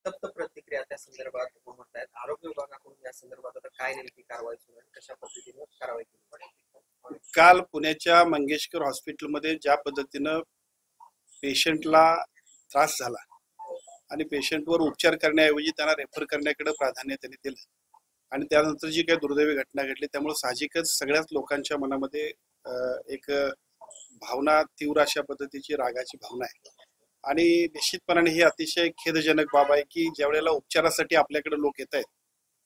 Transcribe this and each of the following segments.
संतप्त प्रतिक्रिया त्या संदर्भात म्हणतायत. आरोग्य विभागाकडून या संदर्भात आता काय नेमकी कारवाई सुरू आहे, कशा पद्धतीने कारवाई केली पाहिजे? काल पुण्याच्या मंगेशकर हॉस्पिटलमध्ये ज्या पद्धतीनं पेशंटला त्रास झाला आणि पेशंटवर उपचार करण्याऐवजी त्यांना रेफर करण्याकडे प्राधान्य त्यांनी दिलं आणि त्यानंतर जी काही दुर्दैवी घटना घडली त्यामुळे साहजिकच सगळ्याच लोकांच्या मनामध्ये एक भावना, तीव्र अशा पद्धतीची रागाची भावना आहे. आणि निश्चितपणाने ही अतिशय खेदजनक बाब आहे की ज्या वेळेला उपचारासाठी आपल्याकडे लोक येत आहेत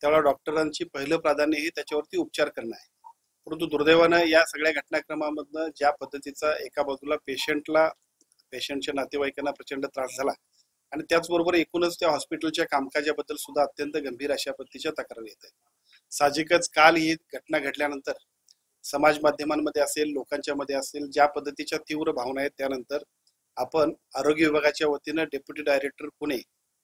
त्यावेळेला डॉक्टरांची पहिलं प्राधान्य हे त्याच्यावरती उपचार करणं आहे. परंतु दुर्दैवानं या सगळ्या घटनाक्रमामधनं ज्या पद्धतीचा एका बाजूला पेशंटच्या नातेवाईकांना प्रचंड त्रास झाला आणि त्याचबरोबर एकूणच त्या हॉस्पिटलच्या कामकाजाबद्दल सुद्धा अत्यंत गंभीर अशा पद्धतीच्या तक्रारी येत आहेत. साहजिकच काल ही घटना घडल्यानंतर समाज माध्यमांमध्ये असेल, लोकांच्या मध्ये असेल, ज्या पद्धतीच्या तीव्र भावना आहेत त्यानंतर आपण आरोग्य विभागाच्या वतीनं डेप्युटी डायरेक्टर पुणे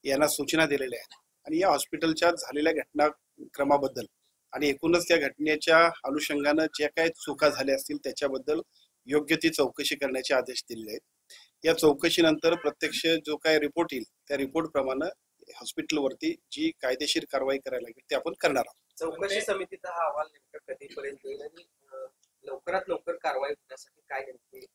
यांना सूचना दिलेल्या आहेत आणि या हॉस्पिटलच्या झालेल्या घटनाक्रमाबद्दल आणि एकूणच त्या घटनेच्या अनुषंगानं ज्या काही चुका झाल्या असतील त्याच्याबद्दल योग्य ती चौकशी करण्याचे आदेश दिलेले आहेत. या चौकशीनंतर प्रत्यक्ष जो काय रिपोर्ट येईल त्या रिपोर्ट प्रमाणे हॉस्पिटलवरती जी कायदेशीर कारवाई करायला लागेल ते आपण करणार आहोत. चौकशी समितीचा हा अहवाल नेमका कधीपर्यंत येईल आणि लवकरात लवकर कारवाई होण्यासाठी काय नेमकी?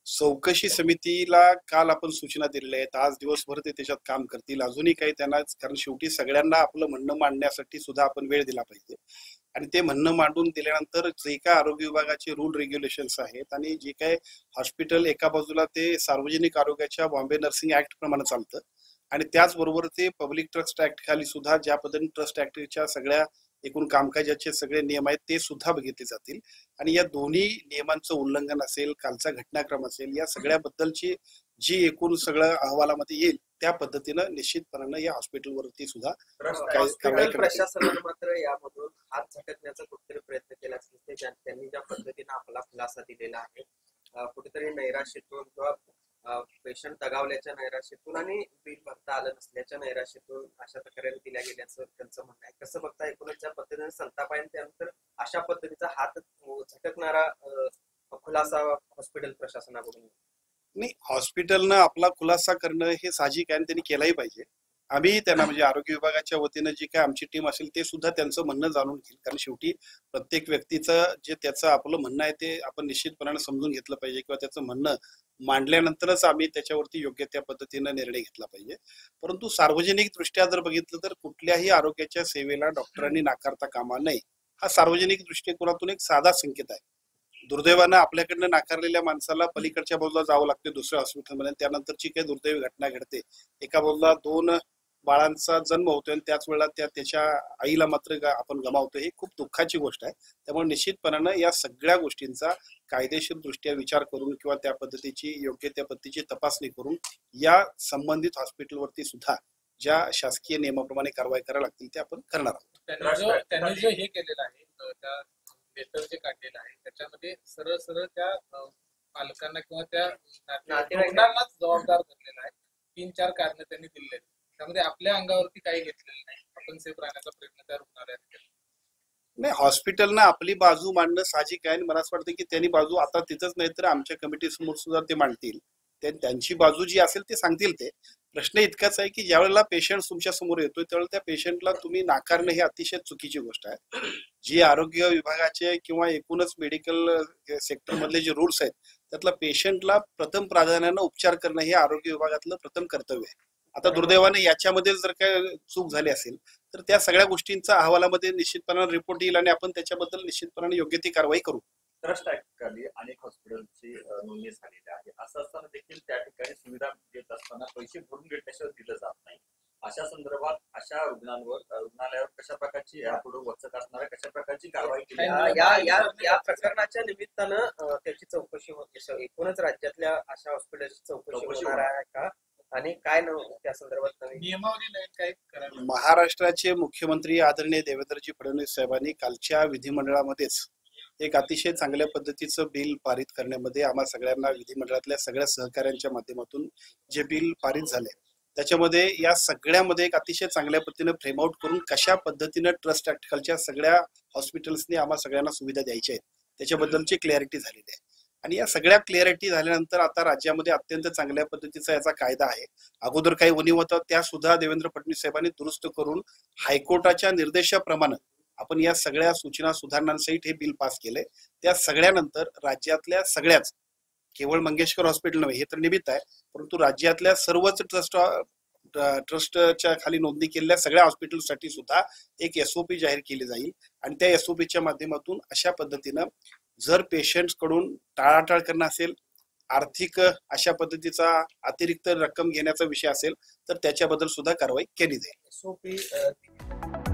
चौकशी समितीला काल आपण सूचना दिलेल्या आहेत. आज दिवसभर ते त्याच्यात काम करतील. अजूनही काही त्यांना, कारण शेवटी सगळ्यांना आपलं म्हणणं मांडण्यासाठी सुद्धा आपण वेळ दिला पाहिजे आणि ते म्हणणं मांडून दिल्यानंतर जे काय आरोग्य विभागाचे रूल रेग्युलेशन्स आहेत आणि जे काय हॉस्पिटल एका बाजूला ते सार्वजनिक आरोग्याच्या बॉम्बे नर्सिंग ऍक्ट प्रमाणे चालतं आणि त्याचबरोबर ते पब्लिक ट्रस्ट ऍक्ट खाली सुद्धा ज्या पद्धतीने ट्रस्ट ऍक्टच्या सगळ्या एकूण कामकाजाचे सगळे नियम आहेत ते सुद्धा बघितले जातील आणि या दोन्ही नियमांचं उल्लंघन असेल, कालचा घटनाक्रम असेल, या सगळ्याबद्दलची जी एकूण सगळं अहवालामध्ये येईल त्या पद्धतीनं निश्चितपणानं या हॉस्पिटलवरती सुद्धा प्रशासनानं मात्र यामधून हात झटकण्याचा कुठेतरी प्रयत्न केला असेल. त्यांनी ज्या पद्धतीने आपला खुलासा दिलेला आहे, कुठेतरी नैराश्यातून किंवा पेशंट दगावल्याच्या नैराश्यातून आणि बिल भरता आलं नसल्याच्या नैराश्यातून अशा तक्रारी दिल्या गेल्याचं त्यांचं म्हणणं आहे. कसं बघता एकूणच ज्या पद्धतीने संताप आहे त्यानंतर अशा पद्धतीचा हात झटकणारा खुलासा हॉस्पिटल प्रशासनाकडून? नाही, हॉस्पिटलनं आपला खुलासा करणं हे साहजिक आहे आणि त्यांनी केलाही पाहिजे. आम्ही त्यांना म्हणजे आरोग्य विभागाच्या वतीनं जी काय आमची टीम असेल ते सुद्धा त्यांचं म्हणणं जाणून घेईल, कारण शेवटी प्रत्येक व्यक्तीचं जे त्याचं आपलं म्हणणं आहे ते आपण निश्चितपणाने समजून घेतलं पाहिजे किंवा त्याचं म्हणणं मांडल्यानंतरच आम्ही त्याच्यावरती योग्य त्या पद्धतीनं निर्णय घेतला पाहिजे. परंतु सार्वजनिक दृष्ट्या जर बघितलं तर कुठल्याही आरोग्याच्या सेवेला डॉक्टरांनी नाकारता कामा नये हा सार्वजनिक दृष्टिकोनातून एक साधा संकेत आहे. दुर्दैवानं आपल्याकडनं नाकारलेल्या माणसाला पलीकडच्या बाजूला जावं लागते दुसऱ्या हॉस्पिटलमध्ये, त्यानंतरची काही दुर्दैवी घटना घडते, एका बाजूला 2 बाळांचा जन्म होतोय आणि त्याच वेळेला त्याच्या आईला मात्र आपण गमावतो, ही खूप दुःखाची गोष्ट आहे. त्यामुळे निश्चितपणानं या सगळ्या गोष्टींचा कायदेशीर दृष्ट्या विचार करून किंवा त्या पद्धतीची योग्य त्या पद्धतीची तपासणी करून या संबंधित हॉस्पिटलवरती सुद्धा ज्या शासकीय नियमाप्रमाणे कारवाई करायला लागतील ते आपण करणार आहोत. त्यांनी जो हे केलेलं आहे, त्या लेटर जे काढलेलं आहे त्याच्यामध्ये सरळ त्या पालकांना किंवा त्या नातेवाईकांनाच जबाबदार धरलेला आहे. 3-4 कारण त्यांनी दिलेली आहेत. त्यामध्ये आपल्या अंगावरती काही घेतलेलं नाही. आपण सेफ राहण्याचा प्रयत्न त्या रुग्णालयात केला नाही. हॉस्पिटलनं आपली बाजू मांडणं साहजिक आहे आणि मला असं वाटतं की त्यांनी बाजू आता तिथंच नाही तर आमच्या कमिटी समोर सुद्धा ते मांडतील. त्यांची बाजू जी असेल ते सांगतील. ते प्रश्न इतकाच आहे की ज्या वेळेला पेशंट तुमच्या समोर येतोय त्यावेळेला त्या पेशंटला तुम्ही नाकारणं ही अतिशय चुकीची गोष्ट आहे. जी आरोग्य विभागाचे किंवा एकूणच मेडिकल सेक्टर मधले जे रूल्स आहेत त्यातला पेशंटला प्रथम प्राधान्यानं उपचार करणं हे आरोग्य विभागातलं प्रथम कर्तव्य आहे. आता दुर्दैवाने याच्यामध्ये जर काय चूक झाली असेल तर त्या सगळ्या गोष्टींचा अहवालामध्ये निश्चितपणाने रिपोर्ट येईल आणि आपण त्याच्याबद्दल निश्चितपणाने योग्य ती कारवाई करू. ट्रस्ट ऍक्ट खाली अनेक हॉस्पिटलची नोंदणी झालेली आहे. असं असताना देखील त्या ठिकाणी सुविधा देत असताना पैसे भरून घेतल्याशिवाय दिलं जात नाही. अशा संदर्भात अशा रुग्णालयावर कशा प्रकारची यापुढे वचक असणार, कशा प्रकारची कारवाई केली या प्रकरणाच्या निमित्तानं त्याची चौकशी होते? एकूणच राज्यातल्या अशा हॉस्पिटलची चौकशी होणार आहे का आणि काय त्या संदर्भात नियमावली नवीन काय करावी? महाराष्ट्राचे मुख्यमंत्री आदरणीय देवेंद्रजी फडणवीस साहेबांनी कालच्या विधिमंडळामध्येच एक अतिशय चांगल्या पद्धतीचं बिल पारित करण्यामध्ये आम्हा सगळ्यांना विधिमंडळातल्या सगळ्या सहकाऱ्यांच्या माध्यमातून जे बिल पारित झाले त्याच्यामध्ये या सगळ्यामध्ये एक अतिशय चांगल्या पद्धतीने फ्रेम आउट करून कशा पद्धतीने ट्रस्ट ऍक्ट खालच्या सगळ्या हॉस्पिटल्सनी आम्हा सगळ्यांना सुविधा द्यायच्या आहेत त्याच्याबद्दलची क्लॅरिटी झालेली आहे. आणि या सगळ्या क्लिअरिटी झाल्यानंतर आता राज्यामध्ये अत्यंत चांगल्या पद्धतीचा याचा कायदा आहे. अगोदर काही उणीव होतं त्या सुद्धा देवेंद्र फडणवीस साहेबांनी दुरुस्त करून हायकोर्टाच्या निर्देशाप्रमाणे आपण या सगळ्या सूचना सुधारणांसहित हे बिल पास केले. त्या सगळ्यानंतर राज्यातल्या सगळ्याच, केवळ मंगेशकर हॉस्पिटल नव्हे हे तर निमित्त आहे, परंतु राज्यातल्या सर्वच ट्रस्टच्या खाली नोंदणी केलेल्या सगळ्या हॉस्पिटलसाठी सुद्धा एक SOP जाहीर केली जाईल आणि त्या SOPच्या माध्यमातून अशा पद्धतीनं जर पेशंट कडून टाळाटाळ करणं असेल, आर्थिक अशा पद्धतीचा अतिरिक्त रक्कम घेण्याचा विषय असेल तर त्याच्याबद्दल सुद्धा कारवाई केली जाईल. SOP